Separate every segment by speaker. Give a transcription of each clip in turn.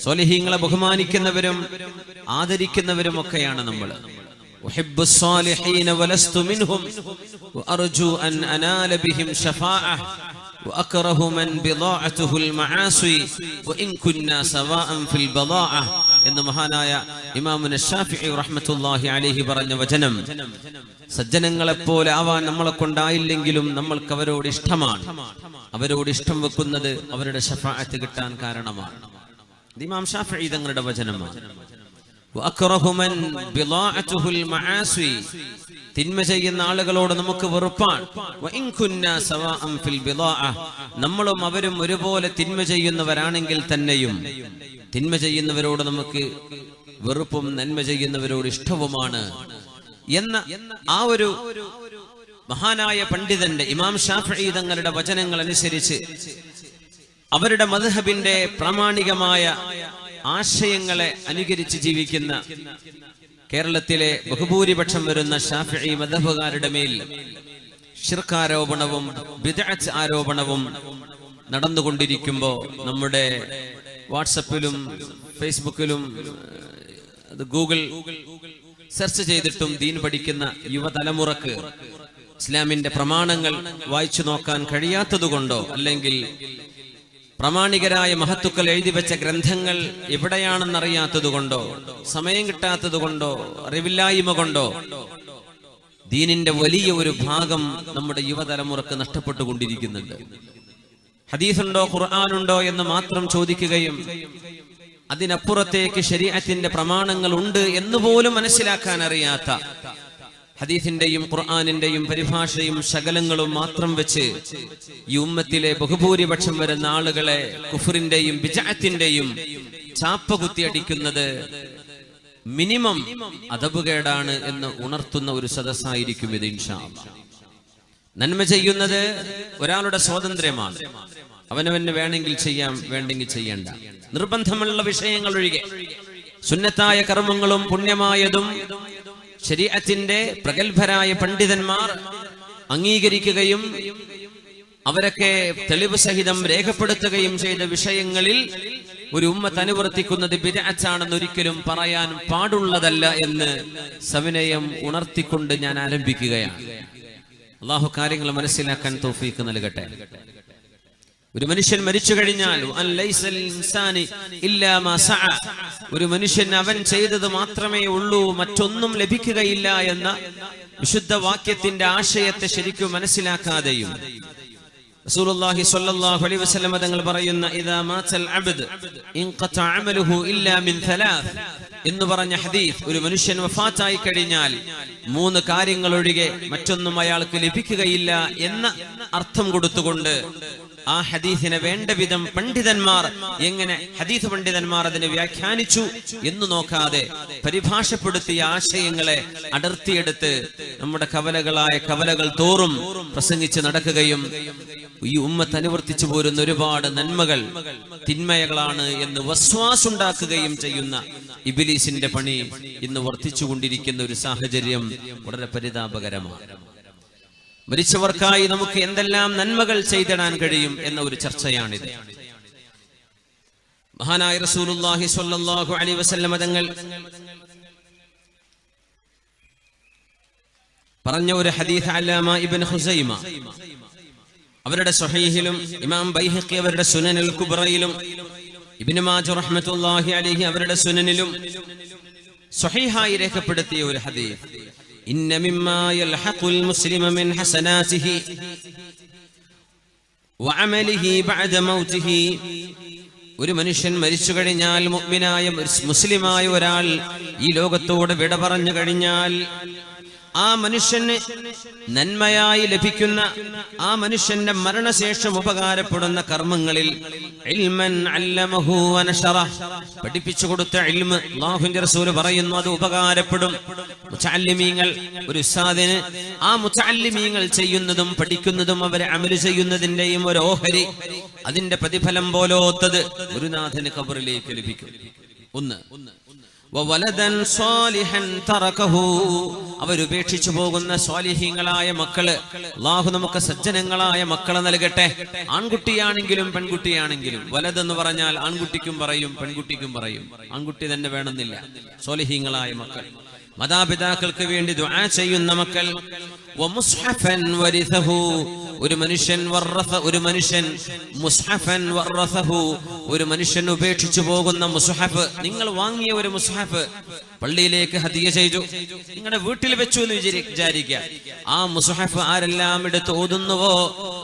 Speaker 1: സ്വാലിഹീങ്ങളെ ബഹുമാനിക്കുന്നവരും ആദരിക്കുന്നവരും ഒക്കെയാണ് നമ്മൾ. أحب الصالحين ولست منهم وأرجو أن أنال بهم شفاعة وأكره من بضاعته المعاصي وإن كنا سواء في البضاعة إن മഹാനായ ഇമാമുന ശാഫിഈ റഹ്മത്തുള്ളാഹി അലൈഹി പറഞ്ഞ വചനം, സജ്ജനങ്ങളെപ്പോലെ ആവാൻ നമ്മളെ കൊണ്ടായില്ലെങ്കിലും നമ്മൾക്ക് അവരോട് ഇഷ്ടമാണ്. അവരോട് ഇഷ്ടം വെക്കുന്നത് അവരുടെ ശഫാഅത്ത് കിട്ടാൻ കാരണമാണ്. ഇത് ഇമാം ശാഫിഈ തങ്ങളുടെ വചനമാണ്. തിന്മ ചെയ്യുന്ന ആളുകളോട് നമുക്ക് വെറുപ്പാണ്. നമ്മളും അവരും ഒരുപോലെ തിന്മ ചെയ്യുന്നവരാണെങ്കിൽ തന്നെയും തിന്മ ചെയ്യുന്നവരോട് നമുക്ക് വെറുപ്പും നന്മ ചെയ്യുന്നവരോട് ഇഷ്ടവുമാണ് എന്ന ആ ഒരു മഹാനായ പണ്ഡിതന്റെ ഇമാം ശാഫിഈ തങ്ങളുടെ വചനങ്ങൾ അനുസരിച്ച് അവരുടെ മദ്ഹബിന്റെ പ്രാമാണികമായ ആശയങ്ങളെ അനുകരിച്ച് ജീവിക്കുന്ന കേരളത്തിലെ ബഹുഭൂരിപക്ഷം വരുന്ന ശാഫിഈ മദ്ഹബുകാരുടെ മേൽ ശിർക്കാരോപണവും ബിദ്അത്ത് ആരോപണവും നടന്നുകൊണ്ടിരിക്കുമ്പോൾ നമ്മുടെ വാട്സപ്പിലും ഫേസ്ബുക്കിലും ഗൂഗിൾ സെർച്ച് ചെയ്തിട്ടും ദീൻ പഠിക്കുന്ന യുവതലമുറക്ക് ഇസ്ലാമിന്റെ പ്രമാണങ്ങൾ വായിച്ചു നോക്കാൻ കഴിയാത്തതുകൊണ്ടോ അല്ലെങ്കിൽ പ്രാമാണികരായ മഹത്തുക്കൾ എഴുതി വെച്ച ഗ്രന്ഥങ്ങൾ എവിടെയാണെന്നറിയാത്തതുകൊണ്ടോ സമയം കിട്ടാത്തതുകൊണ്ടോ അറിവില്ലായ്മ കൊണ്ടോ ദീനിന്റെ വലിയ ഒരു ഭാഗം നമ്മുടെ യുവതലമുറക്ക് നഷ്ടപ്പെട്ടുകൊണ്ടിരിക്കുന്നുണ്ട്. ഹദീസുണ്ടോ ഖുർആനുണ്ടോ എന്ന് മാത്രം ചോദിക്കുകയും അതിനപ്പുറത്തേക്ക് ശരീഅത്തിന്റെ പ്രമാണങ്ങൾ ഉണ്ട് എന്നുപോലും മനസ്സിലാക്കാൻ അറിയാത്ത, ഹദീസിന്റെയും ഖുർആനിന്റെയും പരിഭാഷയും ശകലങ്ങളും മാത്രം വെച്ച് ഈ ഉമ്മത്തിലെ ബഹുഭൂരിപക്ഷം വരുന്ന ആളുകളെ കുഫറിന്റെയും ബിദ്അത്തിന്റെയും ചാപ്പ കുത്തിയടിക്കുന്നത് മിനിമം അദബുകേടാണ് എന്ന് ഉണർത്തുന്ന ഒരു സദസ്സായിരിക്കും ഇത് ഇൻഷാ അല്ലാഹ്. നന്മ ചെയ്യുന്നത് ഒരാളുടെ സ്വാതന്ത്ര്യമാണ്. അവനവന് വേണമെങ്കിൽ ചെയ്യാം, വേണ്ടെങ്കിൽ ചെയ്യണ്ട. നിർബന്ധമുള്ള വിഷയങ്ങൾ ഒഴികെ സുന്നത്തായ കർമ്മങ്ങളും പുണ്യമായതും ശരീഅത്തിന്റെ പ്രഗൽഭരായ പണ്ഡിതന്മാർ അംഗീകരിക്കുകയും അവരൊക്കെ തെളിവ് സഹിതം രേഖപ്പെടുത്തുകയും ചെയ്ത വിഷയങ്ങളിൽ ഒരു ഉമ്മത്ത് അനുവർത്തിക്കുന്നത് ബിദ്അത്താണെന്ന് ഒരിക്കലും പറയാൻ പാടുള്ളതല്ല എന്ന് സവിനയം ഉണർത്തിക്കൊണ്ട് ഞാൻ ആരംഭിക്കുകയാണ്. അല്ലാഹു കാര്യങ്ങൾ മനസ്സിലാക്കാൻ തൗഫീഖ് നൽകട്ടെ. ഒരു മനുഷ്യൻ മരിച്ചു കഴിഞ്ഞാൽ ഒരു മനുഷ്യൻ അവൻ ചെയ്തത് മാത്രമേ ഉള്ളൂ, മറ്റൊന്നും ലഭിക്കുകയില്ല എന്ന വിശുദ്ധ വാക്യത്തിന്റെ ആശയത്തെ ശരിക്കും മനസ്സിലാക്കാതെയും റസൂലുള്ളാഹി സ്വല്ലല്ലാഹു അലൈഹി വസല്ലം തങ്ങൾ പറയുന്ന ഇദാ മാതൽ അബ്ദ് ഇൻഖത അമലുഹു ഇല്ലാ മിൻ സലാസ് എന്ന് പറഞ്ഞ ഹദീസ്, ഒരു മനുഷ്യൻ വഫാത്തായി കഴിഞ്ഞാൽ 3 കാര്യങ്ങൾ ഒഴികെ മറ്റൊന്നും അയാൾക്ക് ലഭിക്കുകയില്ല എന്ന അർത്ഥം കൊടുത്തുകൊണ്ട് ആ ഹദീസിനെ വേണ്ട വിധം പണ്ഡിതന്മാർ എങ്ങനെ ഹദീസ് പണ്ഡിതന്മാർ അതിനെ വ്യാഖ്യാനിച്ചു എന്ന് നോക്കാതെ പരിഭാഷപ്പെടുത്തിയ ആശയങ്ങളെ അടർത്തിയെടുത്ത് നമ്മുടെ കവലകൾ തോറും പ്രസംഗിച്ച് നടക്കുകയും ഈ ഉമ്മത്ത് അനുവർത്തിച്ചു പോരുന്ന ഒരുപാട് നന്മകൾ തിന്മകളാണ് എന്ന് വസ്വാസുണ്ടാക്കുകയും ചെയ്യുന്ന ഇബ്ലീസിന്റെ പണി ഇന്ന് വർദ്ധിച്ചുകൊണ്ടിരിക്കുന്ന ഒരു സാഹചര്യം വളരെ പരിതാപകരമാണ്. മരിച്ചവർക്കായി നമുക്ക് എന്തെല്ലാം നന്മകൾ ചെയ്തിടാൻ കഴിയും എന്ന ഒരു ചർച്ചയാണിത്. മഹാനായ റസൂലുള്ളാഹി സ്വല്ലല്ലാഹു അലൈഹി വസല്ലം തങ്ങൾ പറഞ്ഞ ഒരു ഹദീസ് അല്ലാമ ഇബ്നു ഖുസൈമ അവരുടെ സ്വഹീഹിലും ഇമാം ബൈഹഖി അവരുടെ സുനനുൽ കുബ്രയിലും ഇബ്നു മാജ റഹ്മത്തുള്ളാഹി അലൈഹി അവരുടെ സുനനിലും സ്വഹീഹായി രേഖപ്പെടുത്തിയ ഒരു ഹദീസ്, ഇന്ന മിമ്മാ യൽഹഖുൽ മുസ്ലിമ മിൻ ഹസനാതിഹി വഅമലിഹി ബഅദ മൗതിഹി, ഒരു മനുഷ്യൻ മരിച്ചു കഴിഞ്ഞാൽ മുഅ്മിനായ മുസ്ലിമായ ഒരാൾ ഈ ലോകത്തോട് വിട പറഞ്ഞു കഴിഞ്ഞാൽ ആ മനുഷ്യന് നന്മയായി ലഭിക്കുന്ന ആ മനുഷ്യന്റെ മരണശേഷം ഉപകാരപ്പെടുന്ന കർമ്മങ്ങളിൽ ഇൽമൻ അല്ലമഹു വനശറ, പഠിപ്പിച്ചു കൊടുത്ത ഇൽമ്, അല്ലാഹുവിന്റെ റസൂൽ പറയുന്നു അത് ഉപകാരപ്പെടും. മുതഅല്ലിമീങ്ങൾ, ഒരു ഉസ്താദിന് ആ മുതഅല്ലിമീങ്ങൾ ചെയ്യുന്നതും പഠിക്കുന്നതും അവരെ അമൽ ചെയ്യുന്നതിന്റെയും ഒരു ഓഹരി, അതിന്റെ പ്രതിഫലം പോലോത്തത് ഗുരുനാഥന് ഖബറിലേക്ക് ലഭിക്കും. ഒന്ന്. വവലദൻ സ്വാലിഹൻ തറകഹു, അവരുപേക്ഷിച്ചു പോകുന്ന സ്വാലിഹീങ്ങളായ മക്കള്. അല്ലാഹു നമുക്ക് സജ്ജനങ്ങളായ മക്കളെ നൽകട്ടെ. ആൺകുട്ടിയാണെങ്കിലും പെൺകുട്ടിയാണെങ്കിലും. വലദ് എന്ന് പറഞ്ഞാൽ ആൺകുട്ടിക്കും പറയും പെൺകുട്ടിക്കും പറയും. ആൺകുട്ടി തന്നെ വേണമെന്നില്ല. സ്വാലിഹീങ്ങളായ മക്കൾ, മാതാപിതാക്കൾക്ക് വേണ്ടി ദുആ ചെയ്യുന്ന മക്കൾ. വമുസ്ഹഫൻ വരിസഹു, ഒരു മനുഷ്യൻ മുസ്ഹഫൻ വറസഹു, ഒരു മനുഷ്യൻ ഉപേക്ഷിച്ചു പോകുന്ന മുസ്ഹഫ്. നിങ്ങൾ വാങ്ങിയ ഒരു മുസ്ഹഫ് പള്ളിയിലേക്ക് ഹദിയ ചെയ്തു, നിങ്ങളുടെ വീട്ടിൽ വെച്ചു എന്ന് വിചാരിക്കുക. ആ മുസ്ഹഫ് ആരെല്ലാം എടുത്ത് ഓതുന്നുവോ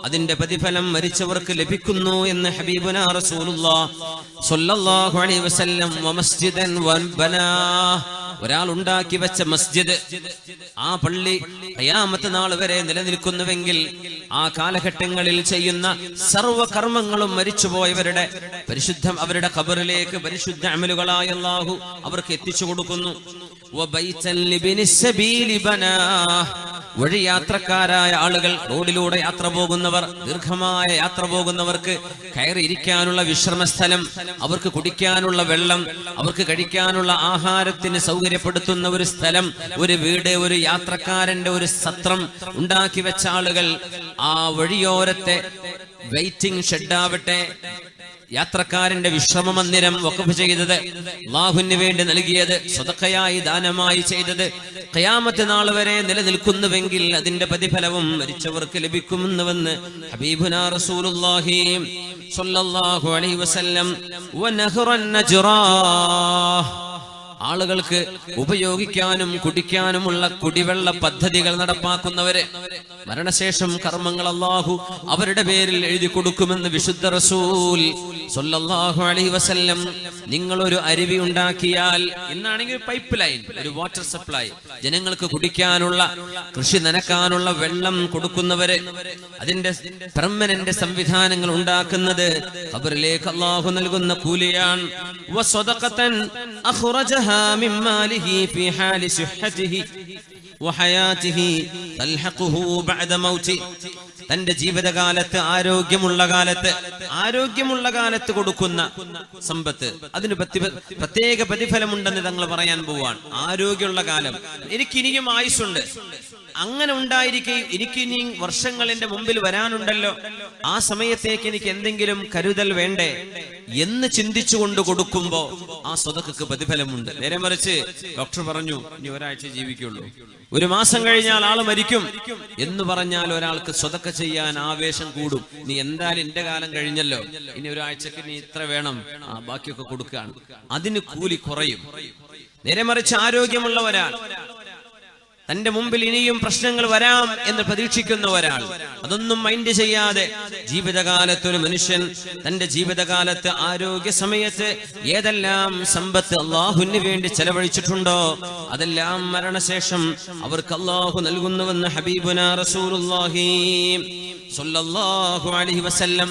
Speaker 1: അതിന്റെ പ്രതിഫലം മരിച്ചവർക്ക് ലഭിക്കുന്നു എന്ന് ഹബീബുനാ റസൂലുള്ളാഹി സ്വല്ലല്ലാഹു അലൈഹി വസല്ലം. വമസ്ജിദൻ വബനാ, ഒരാൾ ഉണ്ടാക്കി വെച്ച മസ്ജിദ്, ആ പള്ളി ഖിയാമത്ത് നാൾ വരെ നിലനിൽക്കുന്നുവെങ്കിൽ ആ കാലഘട്ടങ്ങളിൽ ചെയ്യുന്ന സർവ്വ കർമ്മങ്ങളും മരിച്ചുപോയവരുടെ അവരുടെ ഖബറിലേക്ക് പരിശുദ്ധ അമലുകളായ അല്ലാഹു അവർക്ക് എത്തിച്ചു കൊടുക്കുന്നു. വഴിയാത്രക്കാരായ ആളുകൾ, റോഡിലൂടെ യാത്ര പോകുന്നവർ, ദീർഘമായ യാത്ര പോകുന്നവർക്ക് കയറിയിരിക്കാനുള്ള വിശ്രമസ്ഥലം, അവർക്ക് കുടിക്കാനുള്ള വെള്ളം, അവർക്ക് കഴിക്കാനുള്ള ആഹാരത്തിന് സൗകര്യപ്പെടുത്തുന്ന ഒരു സ്ഥലം, ഒരു വീട്, ഒരു യാത്രക്കാരന്റെ ഒരു സത്രം ഉണ്ടാക്കി വെച്ച ആളുകൾ ആ വഴിയോരത്തെ വെയിറ്റിംഗ് ഷെഡാവട്ടെ, യാത്രക്കാരന്റെ വിശ്രമ മന്ദിരം വഖഫ് ചെയ്തത്, അല്ലാഹുവിന് വേണ്ടി നൽകിയത്, സ്വതക്കയായി ദാനമായി ചെയ്തത് ഖിയാമത്ത് നാൾ വരെ നിലനിൽക്കുന്നുവെങ്കിൽ അതിന്റെ പ്രതിഫലവും മരിച്ചവർക്ക് ലഭിക്കുമെന്നുവെന്ന് ഹബീബുനാ റസൂലുള്ളാഹി സ്വല്ലല്ലാഹു അലൈഹി വസല്ലം. വനഹ്റൻ നജ്റാ, ആളുകൾക്ക് ഉപയോഗിക്കാനും കുടിക്കാനുമുള്ള കുടിവെള്ള പദ്ധതികൾ നടപ്പാക്കുന്നവര്, മരണശേഷം കർമ്മങ്ങൾ അല്ലാഹു അവരുടെ പേരിൽ എഴുതി കൊടുക്കുമെന്ന് വിശുദ്ധ റസൂൽ സ്വല്ലല്ലാഹു അലൈഹി വസല്ലം. നിങ്ങൾ ഒരു അരുവി ഉണ്ടാക്കിയാൽ, ഇന്നാണെങ്കിൽ പൈപ്പ് ലൈൻ, ഒരു വാട്ടർ സപ്ലൈ, ജനങ്ങൾക്ക് കുടിക്കാനുള്ള, കൃഷി നനക്കാനുള്ള വെള്ളം കൊടുക്കുന്നവര്, അതിന്റെ പെർമനന്റ് സംവിധാനങ്ങൾ ഉണ്ടാക്കുന്നത് ഖബറിലേക്ക് അല്ലാഹു നൽകുന്ന കൂലിയാണ്. വസദഖതൻ അഖ്റജഹ മിൻ മാലിഹി ഫീ ഹാലി സിഹ്ഹതിഹി വഹയാതിഹി തൽഹഖുഹു ബഅദ മൗതി, തന്റെ ജീവിതകാലത്ത് ആരോഗ്യമുള്ള കാലത്ത് കൊടുക്കുന്ന സമ്പത്ത്, അതിന് പ്രത്യേക പ്രതിഫലമുണ്ടെന്ന് തങ്ങൾ പറയാൻ പോവാണ്. ആരോഗ്യമുള്ള കാലം, എനിക്കിനിയും ആയുസ്സുണ്ട്, അങ്ങനെ ഉണ്ടായിരിക്കെ എനിക്കിനി വർഷങ്ങൾ എന്റെ മുമ്പിൽ വരാനുണ്ടല്ലോ, ആ സമയത്തേക്ക് എനിക്ക് എന്തെങ്കിലും കരുതൽ വേണ്ടേ എന്ന് ചിന്തിച്ചുകൊണ്ട് കൊടുക്കുമ്പോ ആ സ്വതക്കക്ക് പ്രതിഫലമുണ്ട്. നേരെ മറിച്ച് ഡോക്ടർ പറഞ്ഞു ഇനി ഒരാഴ്ച ജീവിക്കുള്ളൂ, ഒരു മാസം കഴിഞ്ഞാൽ ആള് മരിക്കും എന്ന് പറഞ്ഞാൽ ഒരാൾക്ക് സ്വതക്ക ചെയ്യാൻ ആവേശം കൂടും. നീ എന്തായാലും എന്റെ കാലം കഴിഞ്ഞല്ലോ, ഇനി ഒരാഴ്ചക്ക് നീ ഇത്ര വേണം, ബാക്കിയൊക്കെ കൊടുക്കുകയാണ്, അതിന് കൂലി കുറയും. നേരെ മറിച്ച് ആരോഗ്യമുള്ള ഒരാൾ, തന്റെ മുമ്പിൽ ഇനിയും പ്രശ്നങ്ങൾ വരാം എന്ന് പ്രതീക്ഷിക്കുന്ന ഒരാൾ, അതൊന്നും മൈൻഡ് ചെയ്യാതെ ജീവിതകാലത്ത് ഒരു മനുഷ്യൻ തന്റെ ജീവിതകാലത്ത് ആരോഗ്യ സമയത്ത് ഏതെല്ലാം സമ്പത്ത് അല്ലാഹുവിന് വേണ്ടി ചെലവഴിച്ചിട്ടുണ്ടോ അതെല്ലാം മരണശേഷം അവർക്ക് അല്ലാഹു നൽകുന്നുവെന്ന് ഹബീബുനാ റസൂലുള്ളാഹി സ്വല്ലല്ലാഹു അലൈഹി വസല്ലം.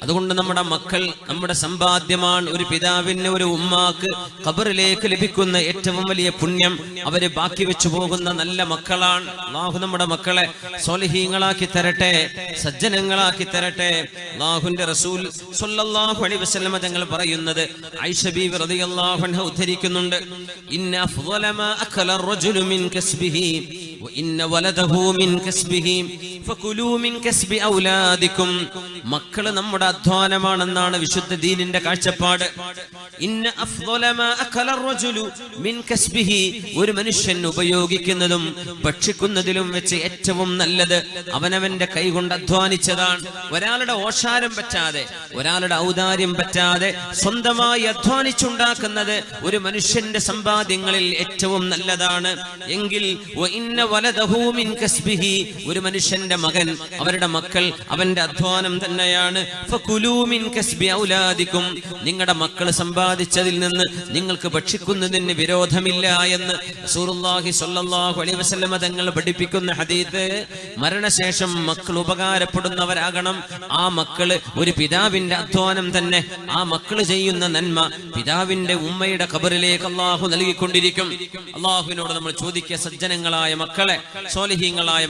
Speaker 1: അതുകൊണ്ട് നമ്മുടെ മക്കൾ നമ്മുടെ സമ്പാദ്യമാണ്. ഒരു പിതാവിന്, ഒരു ഉമ്മാക്ക് ഖബറിലേക്ക് ലഭിക്കുന്ന ഏറ്റവും വലിയ പുണ്യം അവര് ബാക്കി വെച്ചു പോകുന്ന നല്ല മക്കളാണ്. അല്ലാഹു നമ്മുടെ മക്കളെ സ്വാലിഹീങ്ങളാക്കി തരട്ടെ, സജ്ജനങ്ങളാക്കി തരട്ടെ. അല്ലാഹുവിന്റെ റസൂൽ സ്വല്ലല്ലാഹു അലൈഹി വസല്ലം തങ്ങൾ പറയുന്നത് ആയിഷ ബീവി റളിയല്ലാഹു അൻഹ ഉദ്ധരിക്കുന്നുണ്ട്, ഇന്ന അഫ്ളല മാ അകല അർ-റജുലു മിൻ കസ്ബിഹി വ ഇന്ന വലദഹു മിൻ കസ്ബിഹി ഫകുലൂ മിൻ കസ്ബി ഔലാദികും. മക്കള് നമ്മുടെ അധ്വാനമാണെന്നാണ് വിശുദ്ധ ദീനിന്റെ കാഴ്ചപ്പാട്. ഇന്ന അഫ്ളല മാ അകല അർ-റജുലു മിൻ കസ്ബിഹി, ഒരു മനുഷ്യൻ ഉപയോഗിക്കുന്നതും ഭക്ഷിക്കുന്നതിലും വെച്ച് ഏറ്റവും നല്ലത് അവനവന്റെ കൈകൊണ്ട് അധ്വാനിച്ചതാണ്. ഒരാളുടെ ഓശാരം പറ്റാതെ, ഒരാളുടെ ഔദാര്യം പറ്റാതെ സ്വന്തമായി അധ്വാനിച്ചുണ്ടാക്കുന്നത് ഒരു മനുഷ്യന്റെ സമ്പാദ്യങ്ങളിൽ ഏറ്റവും നല്ലതാണ്. എങ്കിൽ ഒരു മനുഷ്യന്റെ മകൻ, അവരുടെ മക്കൾ അവന്റെ അധ്വാനം തന്നെയാണ്. നിങ്ങളുടെ മക്കൾ സമ്പാദിച്ചതിൽ നിന്ന് നിങ്ങൾക്ക് ഭക്ഷിക്കുന്നതിന് വിരോധമില്ല എന്ന് റസൂലുള്ളാഹി സ്വല്ലല്ലാഹു അലൈഹി വസല്ലം തങ്ങൾ പഠിപ്പിക്കുന്ന ഹദീസ്. മരണശേഷം മക്കൾ ഉപകാരപ്പെടുന്നവരാകണം. ആ മക്കള് ഒരു പിതാവിന്റെ അധ്വാനം തന്നെ, ആ മക്കള് ചെയ്യുന്ന നന്മ പിതാവിന്റെ ഉമ്മയുടെ ഖബറിലേക്ക് അല്ലാഹു നൽകിക്കൊണ്ടിരിക്കും. അല്ലാഹുവിനോട് നമ്മൾ ചോദിക്കുക, സജ്ജനങ്ങളായ മക്കളെ, സ്വാലിഹീങ്ങളായ